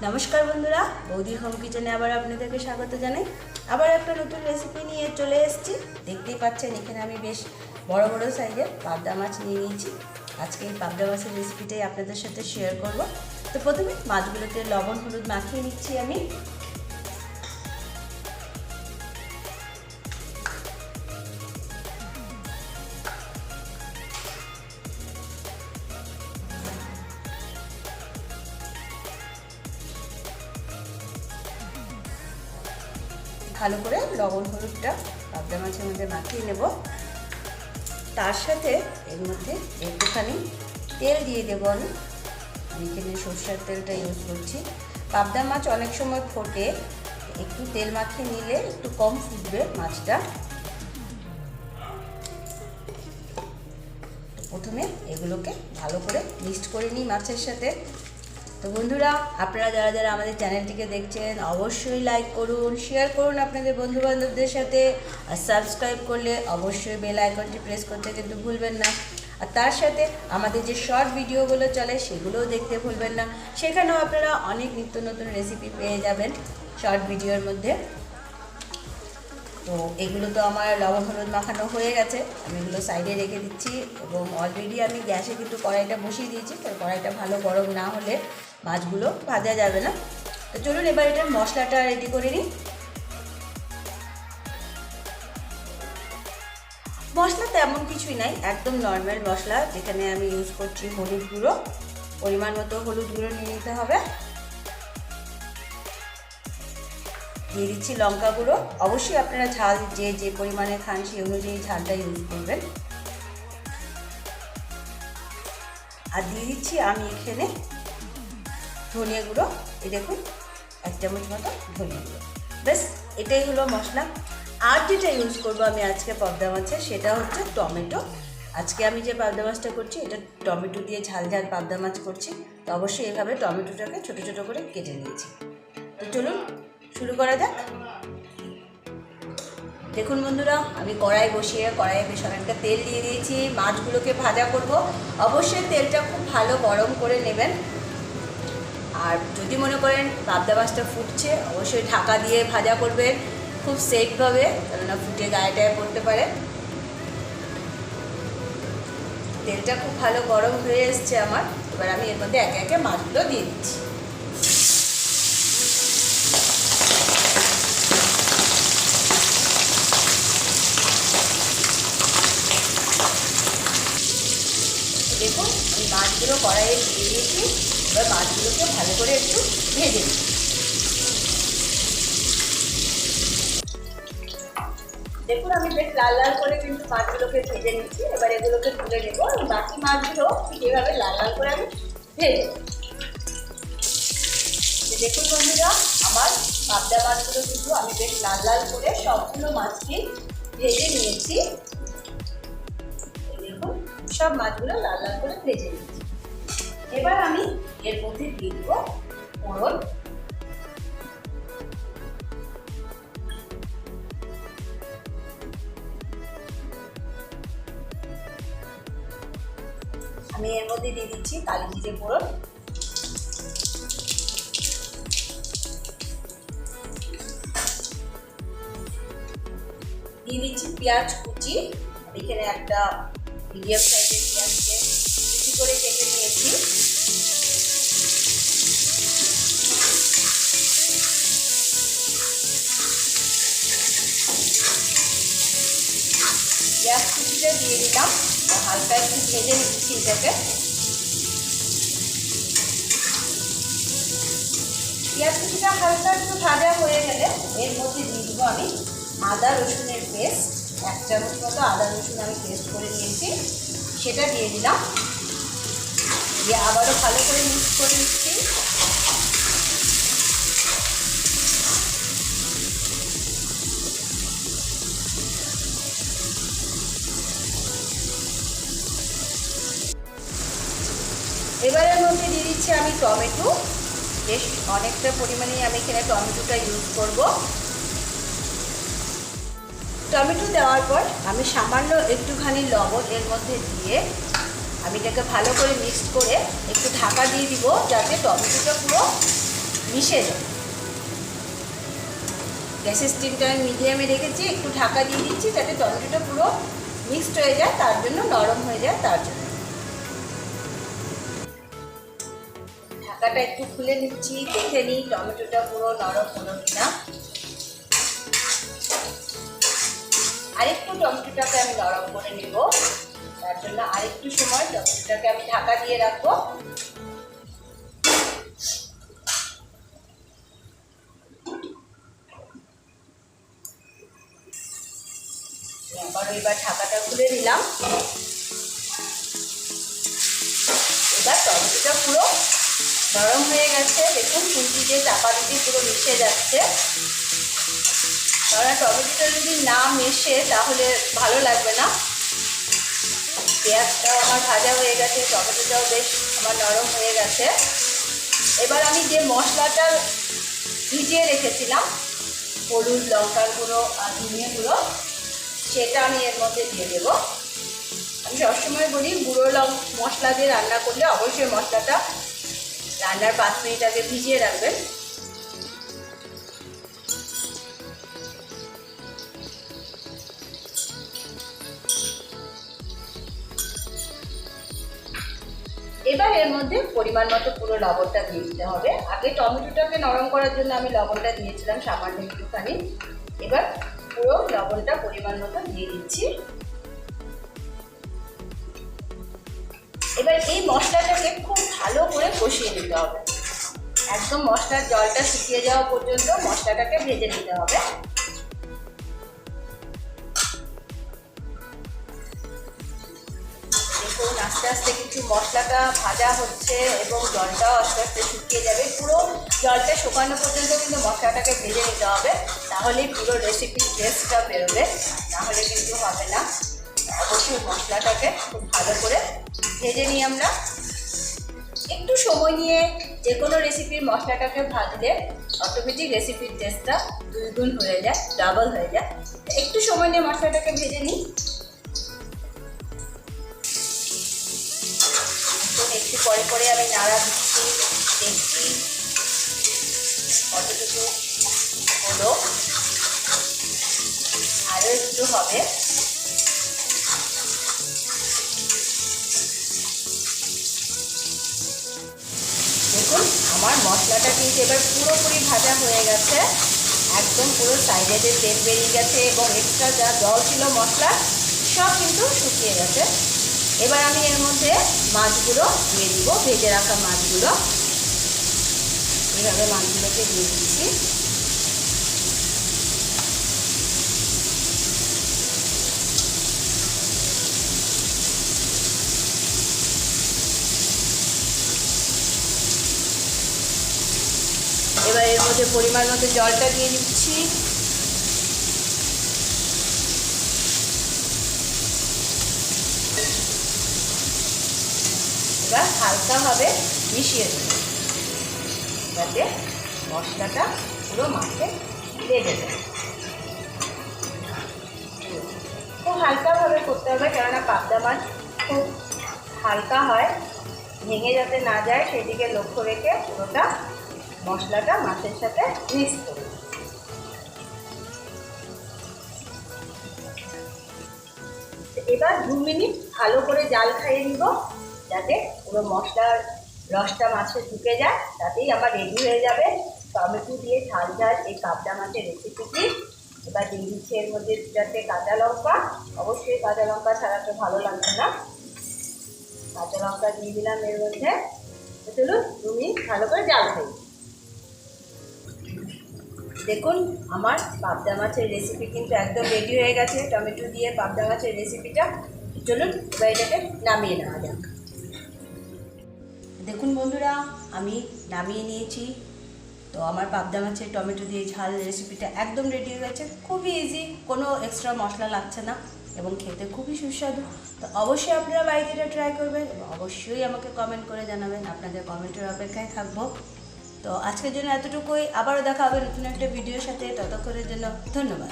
নমস্কার বন্ধুরা, বৌদির হোম কিচেনে আবার আপনাদেরকে স্বাগত জানাই। আবার একটা নতুন রেসিপি নিয়ে চলে এসেছি। দেখতেই পাচ্ছেন এখানে আমি বেশ বড় বড় সাইজের পাবদা মাছ নিয়ে নিয়েছি। আজকে এই পাবদা মাছের রেসিপিটাই আপনাদের সাথে শেয়ার করব। তো প্রথমে মাছগুলোতে লবণ হলুদ মাখিয়ে নিচ্ছি আমি। ভালো করে লবণ হলুদটা পাবদা মাছের মধ্যে মাখিয়ে নেব। তার সাথে এর মধ্যে একটুখানি তেল দিয়ে দেবো। আমি এখানে সরষের তেলটা ইউজ করছি। পাবদা মাছ অনেক সময় ফোটে, একটু তেল মাখিয়ে নিলে একটু কম ফুটবে মাছটা। প্রথমে এগুলোকে ভালো করে মিক্সড করে নিই মাছের সাথে। তো বন্ধুরা, আপনারা যারা যারা আমাদের চ্যানেলটিকে দেখছেন অবশ্যই লাইক করুন, শেয়ার করুন আপনাদের বন্ধুবান্ধবদের সাথে, আর সাবস্ক্রাইব করলে অবশ্যই বেল আইকনটি প্রেস করতে কিন্তু ভুলবেন না। আর তার সাথে আমাদের যে শর্ট ভিডিওগুলো চলে সেগুলোও দেখতে ভুলবেন না। সেখানেও আপনারা অনেক নিত্য নতুন রেসিপি পেয়ে যাবেন শর্ট ভিডিওর মধ্যে। তো এগুলো তো আমার লবণ হলুদ মাখানো হয়ে গেছে, আমি এগুলো সাইডে রেখে দিচ্ছি। এবং অলরেডি আমি গ্যাসে কিন্তু কড়াইটা বসিয়ে দিয়েছি, তো কড়াইটা ভালো গরম না হলে মাছগুলো ভাজা যাবে না। তো চলুন এবার এটার মশলাটা রেডি করে নিই। মশলা তেমন কিছুই নাই, একদম নর্মাল মশলা। যেখানে আমি ইউজ করছি হলুদ গুঁড়ো, পরিমাণ মতো হলুদ গুঁড়ো নিয়ে নিতে হবে। দিয়ে দিচ্ছি লঙ্কা গুঁড়ো। অবশ্যই আপনারা ঝাল যে পরিমাণে খান সেই অনুযায়ী ঝালটা ইউজ করবেন। আর দিয়ে দিচ্ছি আমি এখানে ধনিয়া গুঁড়ো। এই দেখুন, 1 চামচ মতো ধনিয়া গুঁড়ো। ব্যাস, এটাই হলো মশলা। আর যেটা ইউজ করবো আমি আজকে পাবদা মাছে, সেটা হচ্ছে টমেটো। আজকে আমি যে পাবদা মাছটা করছি এটা টমেটো দিয়ে ঝাল ঝাল পাবদা মাছ করছি। তো অবশ্যই এভাবে টমেটোটাকে ছোটো ছোটো করে কেটে নিয়েছি। তো চলুন শুরু করা যাক। দেখুন বন্ধুরা, আমি কড়াই বসিয়ে কড়াইয়ে বেশ অনেকটা তেল দিয়ে দিয়েছি। মাছগুলোকে ভাজা করব। অবশ্যই তেলটা খুব ভালো গরম করে নেবেন। আর যদি মনে করেন পাবদা মাছটা ফুটছে, অবশ্যই ঢাকা দিয়ে ভাজা করবেন খুব সেফভাবে, কেননা ফুটে গায়ে টায়ে পড়তে পারে। তেলটা খুব ভালো গরম হয়ে এসছে আমার। এবার আমি এর মধ্যে একে একে মাছগুলো দিয়ে দিচ্ছি। দেখুন, এই মাছগুলো কড়াইয়ে দিয়ে দিয়েছি। এবার মাছগুলোকে ভালো করে একটু ভেজে দিই। দেখুন, আমি বেশ লাল লাল করে কিন্তু মাছগুলোকে ভেজে নিচ্ছি। এবার এগুলোকে তুলে নেবো। বাকি মাছগুলো ঠিক এভাবে লাল লাল করে আমি ভেজে নেব। দেখুন বন্ধুরা, আমার পাবদা মাছগুলো কিন্তু আমি বেশ লাল লাল করে সবগুলো মাছকে ভেজে নিয়েছি। দেখুন, সব মাছগুলো লাল লাল করে ভেজে নিয়েছি। এবার আমি এর মধ্যে দিয়ে দেবো ফোড়ন। আমি এর মধ্যে দিয়ে দিচ্ছি কালি জিরে ফোড়ন। দিয়ে দিচ্ছি পেঁয়াজ কুচি। এখানে একটা মিডিয়াম সাইজের পেঁয়াজকে কুচি করে কেটে নিয়েছি। পেঁয়াজ কুচিটা দিয়ে দিলাম, হালকা একটু ভেজে নিচ্ছি এটাকে। পেঁয়াজ কুচিটা হালকা একটু ভাজা হয়ে গেলে এর মধ্যে দিয়ে দেবো আমি আদা রসুনের পেস্ট। 1 চামচ মতো আদা রসুন আমি পেস্ট করে নিয়েছি, সেটা দিয়ে দিলাম। দিয়ে আবারও ভালো করে মিক্স করে নিচ্ছি। এবারের মধ্যে দিয়ে দিচ্ছি আমি টমেটো। বেশ অনেকটা পরিমাণেই আমি এখানে টমেটোটা ইউজ করব। টমেটো দেওয়ার পর আমি সামান্য একটুখানি লবণ এর মধ্যে দিয়ে আমি এটাকে ভালো করে মিক্স করে একটু ঢাকা দিয়ে দিব, যাতে টমেটোটা পুরো মিশে যায়। গ্যাসের স্টিমটা আমি মিডিয়ামে রেখেছি, একটু ঢাকা দিয়ে দিচ্ছি যাতে টমেটোটা পুরো মিক্সড হয়ে যায়, তার জন্য নরম হয়ে যায় তার জন্য। ঢাকাটা একটু খুলে নিচ্ছি, দেখে নিই টমেটোটা পুরো নরম হলো কিনা। আরেকটু টমেটোটাকে আমি নরম করে নেব, তার জন্য আরেকটু সময় টমেটোটাকে আমি ঢাকা দিয়ে রাখবো। এবার ঢাকাটা খুলে নিলাম। এবার টমেটোটা পুরো নরম হয়ে গেছে, দেখুন খুন্তি দিয়ে চাপা দিতে পুরো মিশে যাচ্ছে। কারণ টমেটোটা যদি না মেশে তাহলে ভালো লাগবে না। পেঁয়াজটাও আমার ভাজা হয়ে গেছে, টমেটোটাও বেশ আমার নরম হয়ে গেছে। এবার আমি যে মশলাটা ভিজিয়ে রেখেছিলাম, হলুদ, লঙ্কার গুঁড়ো আর ধনিয়া গুঁড়ো, সেটা আমি এর মধ্যে দিয়ে দেবো। আমি সবসময় বলি গুঁড়ো মশলা দিয়ে রান্না করলে অবশ্যই মশলাটা রান্নার 5 মিনিট আগে ভিজিয়ে রাখবেন। এবার এর মধ্যে পরিমাণ মতো পুরো লবণটা দিয়ে দিতে হবে। আগে টমেটোটাকে নরম করার জন্য আমি লবণটা দিয়েছিলাম সামান্য একটুখানি। এবার পুরো লবণটা পরিমাণ মতো দিয়ে দিচ্ছি। এবার এই মশলাটাকে খুব ভালো করে কষিয়ে নিতে হবে, একদম মশলার জলটা শুকিয়ে যাওয়া পর্যন্ত মশলাটাকে ভেজে নিতে হবে। দেখুন আস্তে আস্তে কিন্তু মশলাটা ভাজা হচ্ছে এবং জলটাও আস্তে আস্তে শুকিয়ে যাবে। পুরো জলটা শুকানো পর্যন্ত কিন্তু মশলাটাকে ভেজে নিতে হবে, তাহলেই পুরো রেসিপির টেস্টটা বেরোবে, নাহলে কিন্তু হবে না। অবশ্যই মশলাটাকে খুব ভালো করে ভেজে নিই আমরা। একটু সময় নিয়ে যে কোনো রেসিপির মশলাটাকে ভাজলে অটোমেটিক রেসিপির টেস্টটা 2 গুণ হয়ে যায়, ডাবল হয়ে যায়। একটু সময় নিয়ে মশলাটাকে ভেজে নিই। একটু পরে পরে আমি নাড়া দিচ্ছি, দেখছি কতটুকু হলো, আরও একটু হবে। দেখুন আমার মশলাটা কিন্তু এবার পুরোপুরি ভাজা হয়ে গেছে, একদম পুরো সাইডে তেল বেরিয়ে গেছে এবং এক্সট্রা যা জল ছিল মশলা সব কিন্তু শুকিয়ে গেছে। এবার আমি এর মধ্যে মাছগুলো দিয়ে দিব, ভেজে রাখা মাছগুলো। এইভাবে মাছগুলোকে দিয়ে দিচ্ছি। এবার এর মধ্যে পরিমাণ মতো জলটা দিয়ে দিচ্ছি। এবার হালকাভাবে মিশিয়ে দেব যাতে মশলাটা পুরো মাছে লেগে যায়। খুব হালকাভাবে করতে হবে, কেননা পাবদা মাছ খুব হালকা হয়, ভেঙে যাতে না যায় সেদিকে লক্ষ্য রেখে পুরোটা মশলাটা মাছের সাথে মিক্স করব। এবার 2 মিনিট ভালো করে জাল খাইয়ে নিব যাতে পুরো মশলার রসটা মাছে ঢুকে যায়, তাতেই আমার রেডি হয়ে যাবে টমেটো দিয়ে ঝাল ঝাল এই পাবদা মাছের রেসিপিটি। এবার দিয়ে দিচ্ছি এর মধ্যে যাতে কাঁচা লঙ্কা, অবশ্যই কাঁচা লঙ্কা ছাড়া তো ভালো লাগবে না। কাঁচা লঙ্কা দিয়ে দিলাম এর মধ্যে। চলুন 2 মিনিট ভালো করে জাল খাই। দেখুন আমার পাবদা মাছের রেসিপি কিন্তু একদম রেডি হয়ে গেছে, টমেটো দিয়ে পাবদা মাছের রেসিপিটা। চলুন এবার এটাকে নামিয়ে নেওয়া যাক। দেখুন বন্ধুরা আমি নামিয়ে নিয়েছি। তো আমার পাবদা মাছের টমেটো দিয়ে ঝাল রেসিপিটা একদম রেডি হয়ে গেছে, খুবই ইজি, কোনো এক্সট্রা মশলা লাগছে না এবং খেতে খুবই সুস্বাদু। তো অবশ্যই আপনারা বাড়িতে এটা ট্রাই করবেন এবং অবশ্যই আমাকে কমেন্ট করে জানাবেন, আপনাদের কমেন্টের অপেক্ষায় থাকবো। তো আজকের জন্য এতটুকুই, আবারও দেখা হবে নতুন একটা ভিডিওর সাথে। ততক্ষণের জন্য ধন্যবাদ।